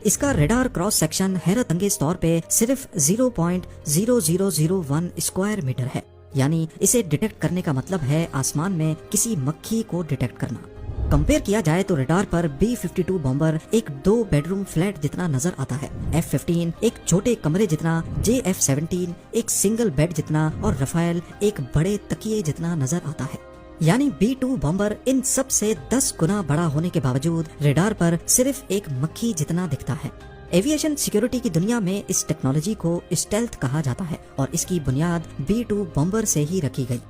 इसका radar cross section हैरत अंगेज तौर पे सिर्फ 0.0001 स्क्वायर मीटर है, यानी इसे डिटेक्ट करने का मतलब है आसमान में किसी मक्खी को डिटेक्ट करना। कंपेयर किया जाए तो रडार पर B-52 बॉम्बर एक 2 बेडरूम फ्लैट जितना नजर आता है, F-15 एक छोटे कमरे जितना, JF-17 एक सिंगल बेड जितना और रफाएल एक बड़े तकिए जितना नजर आता है। यानी B-2 बॉम्बर इन सब से 10 गुना बड़ा होने के बावजूद रडार पर सिर्फ एक मक्खी जितना दिखता है। एविएशन सिक्योरिटी की दुनिया में इस टेक्नोलॉजी को स्टेल्थ कहा जाता है और इसकी बुनियाद B-2 बॉम्बर से ही रखी गई।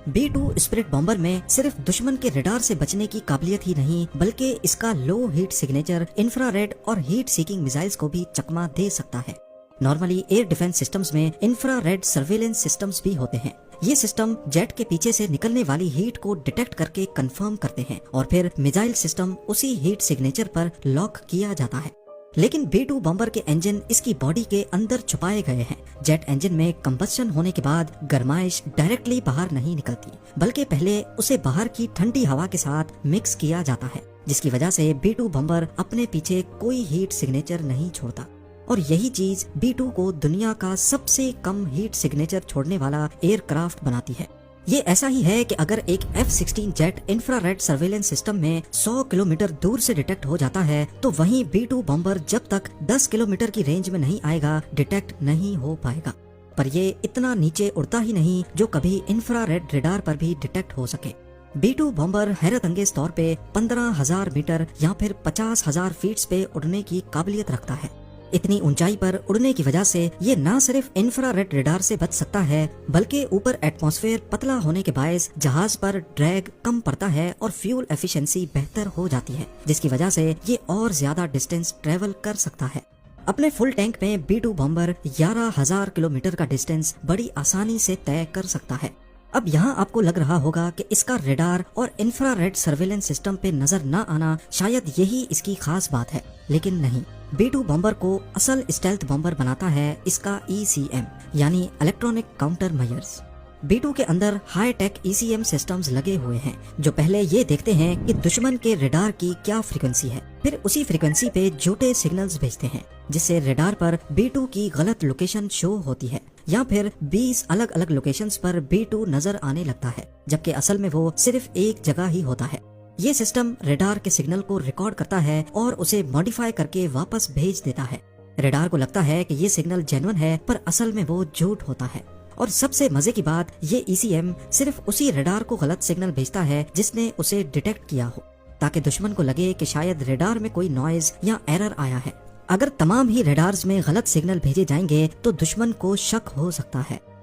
B-2 स्पिरिट बॉम्बर में सिर्फ दुश्मन के रडार से बचने की काबिलियत ही नहीं, बल्कि इसका लो हीट सिग्नेचर इंफ्रारेड और हीट सीकिंग मिसाइल्स को भी चकमा दे सकता है। नॉर्मली एयर डिफेंस सिस्टम्स में इंफ्रारेड सर्वेलेंस सिस्टम्स भी होते हैं। ये सिस्टम जेट के पीछे से निकलने वाली हीट को डिटेक्ट करके कंफर्म करते हैं और फिर मिसाइल सिस्टम उसी हीट सिग्नेचर पर लॉक किया जाता है। लेकिन B-2 बॉम्बर के इंजन इसकी बॉडी के अंदर छुपाए गए हैं। जेट इंजन में कंबस्शन होने के बाद गर्माइश डायरेक्टली बाहर नहीं निकलती, बल्कि पहले उसे बाहर की ठंडी हवा के साथ मिक्स किया जाता है, जिसकी वजह से B-2 बॉम्बर अपने पीछे कोई हीट सिग्नेचर नहीं छोड़ता। और यही चीज B-2 को दुनिया का सबसे कम हीट सिग्नेचर छोड़ने वाला एयरक्राफ्ट बनाती है। ये ऐसा ही है कि अगर एक F-16 jet infrared surveillance system में 100 किलोमीटर दूर से डिटेक्ट हो जाता है, तो वहीं B-2 बॉम्बर जब तक 10 किलोमीटर की रेंज में नहीं आएगा डिटेक्ट नहीं हो पाएगा। पर ये इतना नीचे उड़ता ही नहीं जो कभी इंफ्रारेड रडार पर भी डिटेक्ट हो सके। B-2 बॉम्बर हैरत अंगेज तौर पे 15,000 मीटर या फिर 50,000 फीट पे उड़ने की काबिलियत रखता है। इतनी ऊंचाई पर उड़ने की वजह से ये न सिर्फ इंफ्रारेड रडार से बच सकता है, बल्कि ऊपर एटमॉस्फेयर पतला होने के बायस जहाज पर ड्रैग कम पड़ता है और फ्यूल एफिशिएंसी बेहतर हो जाती है, जिसकी वजह से ये और ज्यादा डिस्टेंस ट्रेवल कर सकता है। अपने फुल टैंक में B-2 बॉम्बर 11,000 किलोमीटर का डिस्टेंस बड़ी आसानी से तय कर सकता है। अब यहाँ आपको लग रहा होगा कि इसका रडार और इंफ्रारेड सर्वेलेंस सिस्टम पे नजर न आना शायद यही इसकी खास बात है, लेकिन नहीं। B-2 बॉम्बर को असल स्टेल्थ बॉम्बर बनाता है इसका ECM यानी इलेक्ट्रॉनिक काउंटर मेजर्स। B-2 के अंदर हाई टेक ECM सिस्टम्स लगे हुए हैं जो पहले ये देखते हैं कि दुश्मन के रडार की क्या फ्रीक्वेंसी है, फिर उसी फ्रीक्वेंसी पे झूठे सिग्नल्स भेजते हैं, जिससे रडार पर B-2 की गलत लोकेशन शो होती है, या फिर 20 अलग अलग लोकेशंस पर B-2 नजर आने लगता है, जबकि असल में वो सिर्फ एक जगह ही होता है। ये सिस्टम रडार के सिग्नल को रिकॉर्ड करता है और उसे मॉडिफाई करके वापस भेज देता है। रडार को लगता है कि ये सिग्नल जेन्युइन है, पर असल में वो झूठ होता है। और सबसे मजे की बात, ये ECM सिर्फ उसी रडार को गलत सिग्नल भेजता है जिसने उसे डिटेक्ट किया हो, ताकि दुश्मन को लगे कि शायद रडार में कोई नॉइज या एरर आया है। अगर तमाम ही रडार्स में गलत सिग्नल भेजे जाएंगे तो दुश्मन को शक हो सकता है।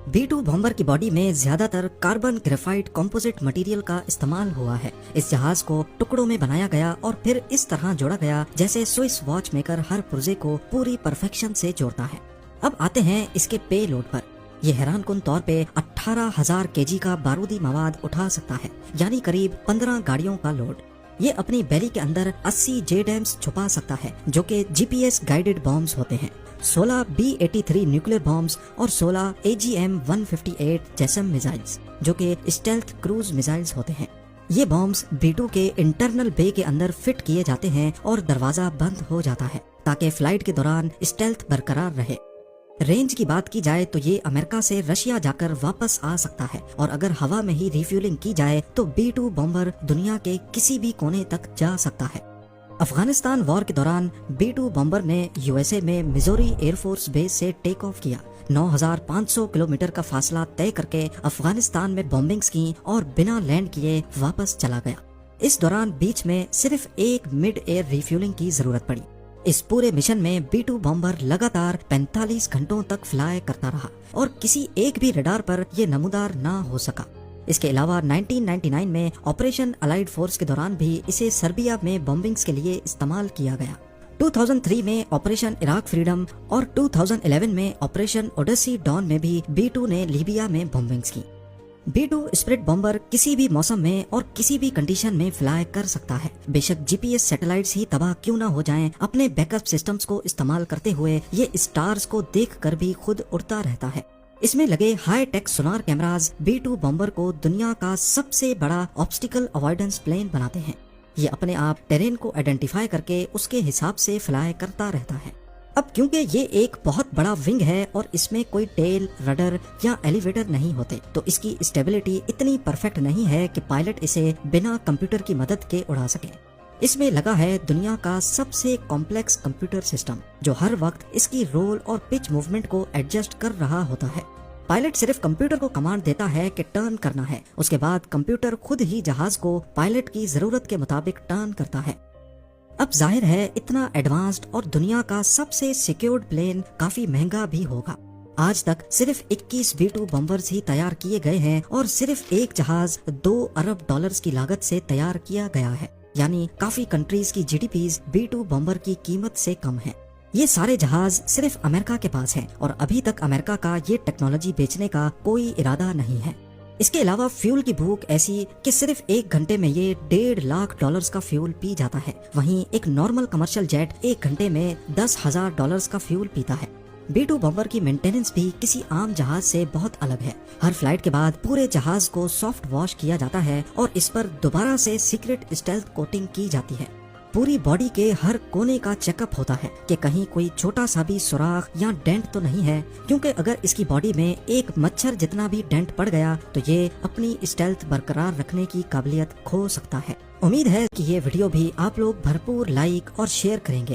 B-2 बॉम्बर की बॉडी में ज्यादातर कार्बन ग्रेफाइट कंपोजिट मटेरियल का इस्तेमाल हुआ है। इस जहाज को टुकड़ों में बनाया गया और फिर इस तरह जोड़ा गया जैसे स्विस वॉच मेकर हर पुर्जे को पूरी परफेक्शन से जोड़ता है। अब आते हैं इसके पे लोड पर। ये हैरानकुन तौर पे 18,000 kg का बारूदी मवाद उठा सकता है, यानी करीब 15 गाड़ियों का लोड। ये अपनी बेली के अंदर 80 JDAMs छुपा सकता है, जो कि GPS गाइडेड बॉम्ब्स होते हैं, 16 B-83 न्यूक्लियर बॉम्ब्स और 16 AGM-158 जैसम मिसाइल्स, जो कि स्टेल्थ क्रूज मिसाइल्स होते हैं। ये बॉम्ब्स B-2 के इंटरनल बे के अंदर फिट किए जाते हैं और दरवाजा बंद हो जाता है ताकि फ्लाइट के दौरान स्टेल्थ बरकरार रहे। रेंज की बात की जाए तो ये अमेरिका से रशिया जाकर वापस आ सकता है, और अगर हवा में ही रिफ्यूलिंग की जाए तो B-2 बॉम्बर दुनिया के किसी भी कोने तक जा सकता है। अफगानिस्तान वॉर के दौरान B-2 बॉम्बर ने USA में मिजोरी एयरफोर्स बेस से टेक ऑफ किया, 9,500 किलोमीटर का फासला तय करके अफगानिस्तान में बॉम्बिंग्स की और बिना लैंड किए वापस चला गया। इस दौरान बीच में सिर्फ एक मिड एयर रिफ्यूलिंग की जरूरत पड़ी। इस पूरे मिशन में B-2 बॉम्बर लगातार 45 घंटों तक फ्लाई करता रहा और किसी एक भी रडार पर यह नमूदार ना हो सका। इसके अलावा 1999 में ऑपरेशन अलाइड फोर्स के दौरान भी इसे सर्बिया में बॉम्बिंग्स के लिए इस्तेमाल किया गया। 2003 में ऑपरेशन इराक फ्रीडम और 2011 में ऑपरेशन ओडेसी डॉन में भी B-2 ने लीबिया में बॉम्बिंग्स की। B-2 स्पिरिट बॉम्बर किसी भी मौसम में और किसी भी कंडीशन में फ्लाई कर सकता है। बेशक GPS सैटेलाइट्स ही तबाह क्यों ना हो जाएं, अपने बैकअप सिस्टम्स को इस्तेमाल करते हुए ये स्टार्स को देखकर भी खुद उड़ता रहता है। इसमें लगे हाई टेक सोनार कैमराज B-2 बॉम्बर को दुनिया का सबसे बड़ा ऑब्स्टिकल अवॉइडेंस प्लेन बनाते हैं। ये अपने आप टेरेन को आइडेंटिफाई करके उसके हिसाब से फ्लाई करता रहता है। अब क्योंकि ये एक बहुत बड़ा विंग है और इसमें कोई टेल, रडर या एलिवेटर नहीं होते, तो इसकी स्टेबिलिटी इतनी परफेक्ट नहीं है कि पायलट इसे बिना कंप्यूटर की मदद के उड़ा सके। इसमें लगा है दुनिया का सबसे कॉम्प्लेक्स कंप्यूटर सिस्टम, जो हर वक्त इसकी रोल और पिच मूवमेंट को एडजस्ट कर रहा होता है। पायलट सिर्फ कंप्यूटर को कमांड देता है कि टर्न करना है, उसके बाद कंप्यूटर खुद ही जहाज को पायलट की जरूरत के मुताबिक टर्न करता है। अब जाहिर है इतना एडवांस्ड और दुनिया का सबसे सिक्योर्ड प्लेन काफी महंगा भी होगा। आज तक सिर्फ 21 B-2 बॉम्बर्स ही तैयार किए गए हैं और सिर्फ एक जहाज 2 अरब डॉलर्स की लागत से तैयार किया गया है, यानी काफी कंट्रीज की GDPs B-2 बॉम्बर की कीमत से कम है। ये सारे जहाज सिर्फ अमेरिका के पास हैं और अभी तक अमेरिका का ये टेक्नोलॉजी बेचने का कोई इरादा नहीं है। इसके अलावा फ्यूल की भूख ऐसी कि सिर्फ 1 घंटे में ये $1.5 लाख का फ्यूल पी जाता है। वहीं एक नॉर्मल कमर्शियल जेट 1 घंटे में $10,000 का फ्यूल पीता है। B-2 बॉम्बर की मेंटेनेंस भी किसी आम जहाज से बहुत अलग है। हर फ्लाइट के बाद पूरे जहाज को सॉफ्ट वॉश किया जाता है और इस पर दोबारा से सीक्रेट स्टेल्थ कोटिंग की जाती है। पूरी बॉडी के हर कोने का चेकअप होता है कि कहीं कोई छोटा सा भी सुराख या डेंट तो नहीं है, क्योंकि अगर इसकी बॉडी में एक मच्छर जितना भी डेंट पड़ गया तो ये अपनी स्टेल्थ बरकरार रखने की काबिलियत खो सकता है। उम्मीद है कि ये वीडियो भी आप लोग भरपूर लाइक और शेयर करेंगे